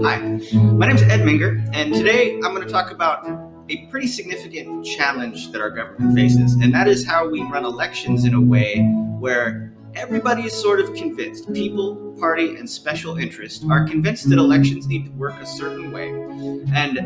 Hi, my name is Ed Minger, and today I'm going to talk about a pretty significant challenge that our government faces, and that is how we run elections in a way where everybody is sort of convinced, people, party, and special interest are convinced that elections need to work a certain way, and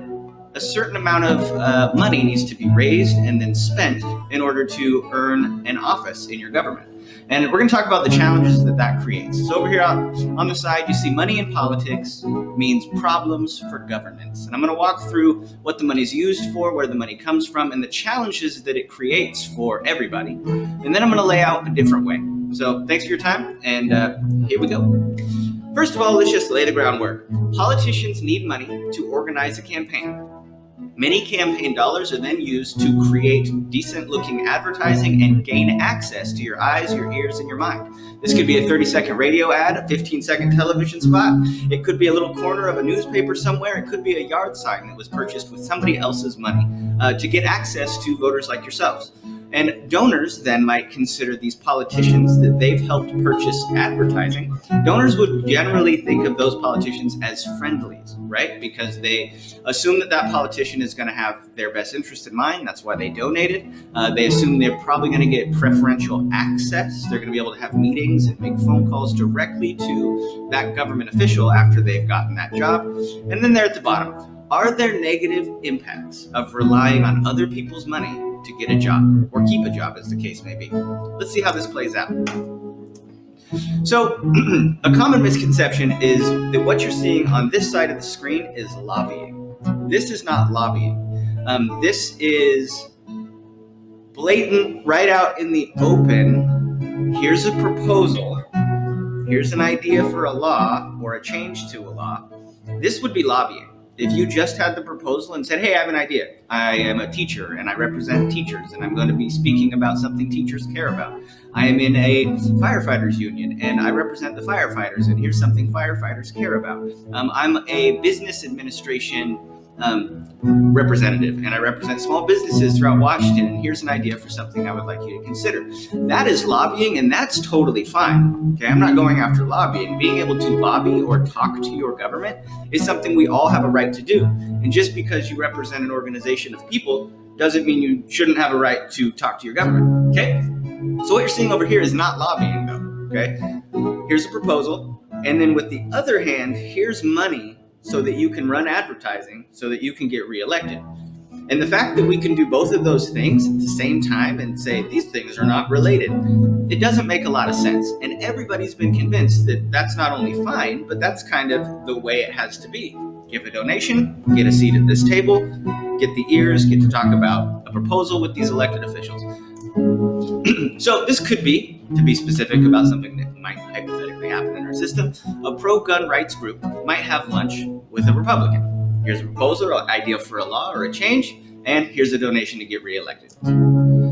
a certain amount of money needs to be raised and then spent in order to earn an office in your government. And we're going to talk about the challenges that creates. So over here on the side, you see money in politics means problems for governments. And I'm going to walk through what the money is used for, where the money comes from, and the challenges that it creates for everybody. And then I'm going to lay out a different way. So thanks for your time, and here we go. First of all, let's just lay the groundwork. Politicians need money to organize a campaign. Many campaign dollars are then used to create decent-looking advertising and gain access to your eyes, your ears, and your mind. This could be a 30-second radio ad, a 15-second television spot. It could be a little corner of a newspaper somewhere. It could be a yard sign that was purchased with somebody else's money to get access to voters like yourselves. And donors then might consider these politicians that they've helped purchase advertising. Donors would generally think of those politicians as friendlies, right? Because they assume that politician is going to have their best interest in mind. That's why they donated. They assume they're probably going to get preferential access. They're going to be able to have meetings and make phone calls directly to that government official after they've gotten that job. And then they're at the bottom. Are there negative impacts of relying on other people's money to get a job or keep a job, as the case may be? Let's see how this plays out. So a common misconception is that what you're seeing on this side of the screen is lobbying. This is not lobbying. This is blatant, right out in the open. Here's a proposal. Here's an idea for a law or a change to a law. This would be lobbying. If you just had the proposal and said, hey, I have an idea. I am a teacher and I represent teachers and I'm going to be speaking about something teachers care about. I am in a firefighters union and I represent the firefighters and here's something firefighters care about. I'm a business administration representative and I represent small businesses throughout Washington and here's an idea for something I would like you to consider. That is lobbying and that's totally fine. Okay, I'm not going after lobbying. Being able to lobby or talk to your government is something we all have a right to do. And just because you represent an organization of people doesn't mean you shouldn't have a right to talk to your government. Okay? So what you're seeing over here is not lobbying though. Okay? Here's a proposal. And then with the other hand, here's money so that you can run advertising, so that you can get reelected. And the fact that we can do both of those things at the same time and say these things are not related, it doesn't make a lot of sense. And everybody's been convinced that that's not only fine, but that's kind of the way it has to be. Give a donation, get a seat at this table, get the ears, get to talk about a proposal with these elected officials. So this could be, to be specific about something that might hypothetically happen in our system, a pro-gun rights group might have lunch with a Republican. Here's a proposal or idea for a law or a change, and here's a donation to get reelected.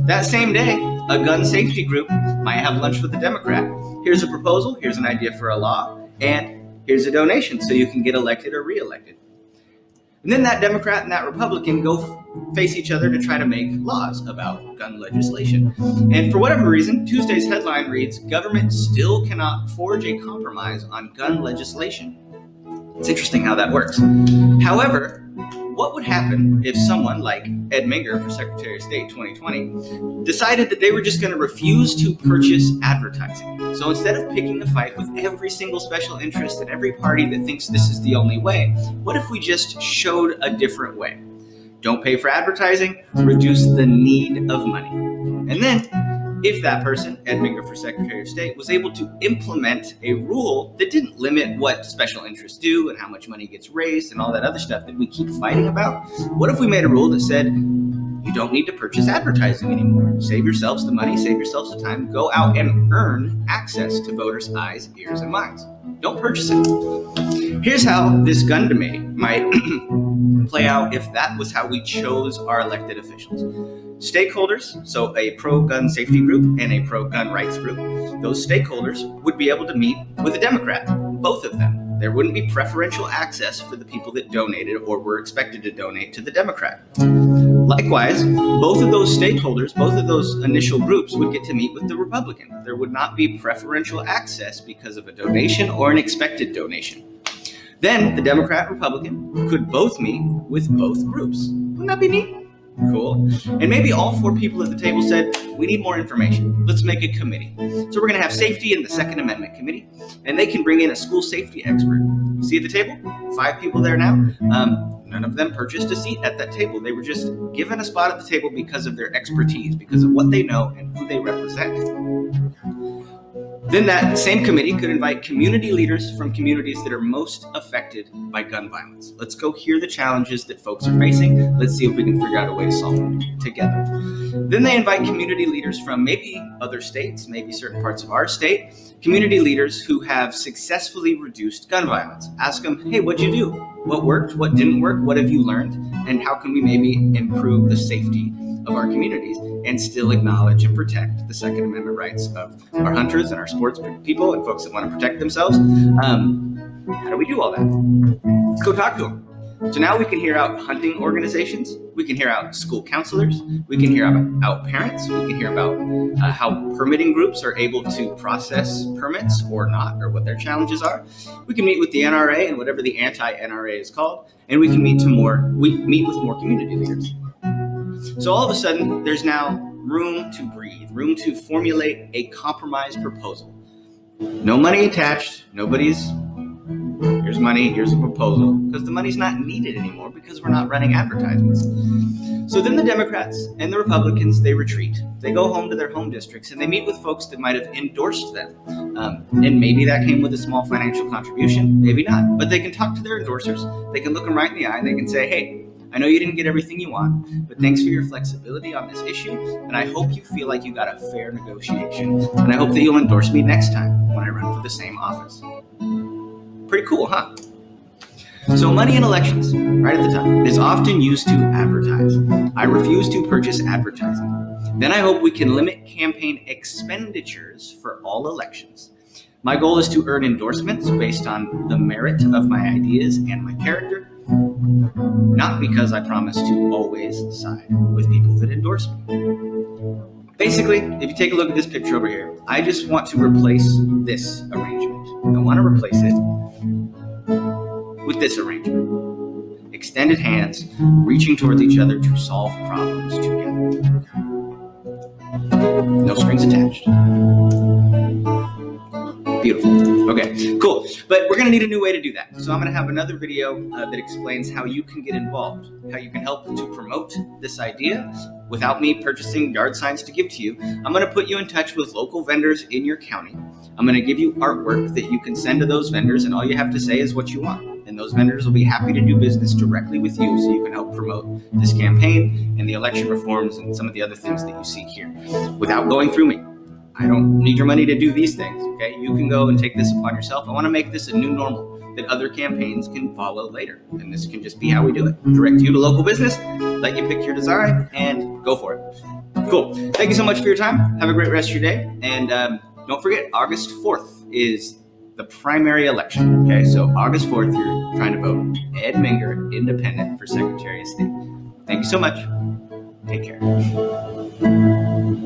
That same day, a gun safety group might have lunch with a Democrat. Here's a proposal, here's an idea for a law, and here's a donation so you can get elected or reelected. And then that Democrat and that Republican go face each other to try to make laws about gun legislation. And for whatever reason, Tuesday's headline reads, "Government still cannot forge a compromise on gun legislation." It's interesting how that works. However, what would happen if someone like Ed Minger for Secretary of State 2020 decided that they were just going to refuse to purchase advertising? So instead of picking a fight with every single special interest and every party that thinks this is the only way, what if we just showed a different way? Don't pay for advertising, reduce the need of money. And then, if that person, Ed Minger for Secretary of State, was able to implement a rule that didn't limit what special interests do and how much money gets raised and all that other stuff that we keep fighting about, what if we made a rule that said, you don't need to purchase advertising anymore. Save yourselves the money, save yourselves the time, go out and earn access to voters' eyes, ears, and minds. Don't purchase it. Here's how this gun debate might play out if that was how we chose our elected officials. Stakeholders, so a pro-gun safety group and a pro-gun rights group, those stakeholders would be able to meet with a Democrat, both of them. There wouldn't be preferential access for the people that donated or were expected to donate to the Democrat. Likewise, both of those stakeholders, both of those initial groups would get to meet with the Republican. There would not be preferential access because of a donation or an expected donation. Then the Democrat and Republican could both meet with both groups. Wouldn't that be neat? Cool. And maybe all four people at the table said, we need more information. Let's make a committee. So we're going to have safety in the Second Amendment Committee, and they can bring in a school safety expert. See at the table? 5 people there now. None of them purchased a seat at that table. They were just given a spot at the table because of their expertise, because of what they know and who they represent. Then that same committee could invite community leaders from communities that are most affected by gun violence. Let's go hear the challenges that folks are facing. Let's see if we can figure out a way to solve them together. Then they invite community leaders from maybe other states, maybe certain parts of our state, community leaders who have successfully reduced gun violence. Ask them, hey, what'd you do? What worked? What didn't work? What have you learned? And how can we maybe improve the safety of our communities and still acknowledge and protect the Second Amendment rights of our hunters and our sports people and folks that want to protect themselves? How do we do all that? Let's go talk to them. So now we can hear out hunting organizations, we can hear out school counselors, we can hear out parents, we can hear about how permitting groups are able to process permits or not, or what their challenges are. We can meet with the NRA and whatever the anti-NRA is called, and we can meet with more community leaders. So all of a sudden, there's now room to breathe, room to formulate a compromise proposal. No money attached, here's money, here's a proposal, because the money's not needed anymore because we're not running advertisements. So then the Democrats and the Republicans, they retreat. They go home to their home districts and they meet with folks that might have endorsed them. And maybe that came with a small financial contribution, maybe not. But they can talk to their endorsers, they can look them right in the eye, and they can say, hey, I know you didn't get everything you want, but thanks for your flexibility on this issue, and I hope you feel like you got a fair negotiation, and I hope that you'll endorse me next time when I run for the same office. Pretty cool, huh? So money in elections, right at the top, is often used to advertise. I refuse to purchase advertising. Then I hope we can limit campaign expenditures for all elections. My goal is to earn endorsements based on the merit of my ideas and my character, not because I promise to always side with people that endorse me. Basically, if you take a look at this picture over here, I just want to replace this arrangement. I want to replace it with this arrangement. Extended hands, reaching towards each other to solve problems together. No strings attached. Beautiful. Okay, cool. But we're going to need a new way to do that. So I'm going to have another video that explains how you can get involved, how you can help to promote this idea without me purchasing yard signs to give to you. I'm going to put you in touch with local vendors in your county. I'm going to give you artwork that you can send to those vendors, and all you have to say is what you want. And those vendors will be happy to do business directly with you so you can help promote this campaign and the election reforms and some of the other things that you see here without going through me. I don't need your money to do these things, okay? You can go and take this upon yourself. I want to make this a new normal that other campaigns can follow later. And this can just be how we do it. Direct you to local business, let you pick your design, and go for it. Cool. Thank you so much for your time. Have a great rest of your day. And don't forget, August 4th is the primary election, okay? So August 4th, you're trying to vote Ed Minger, independent, for Secretary of State. Thank you so much. Take care.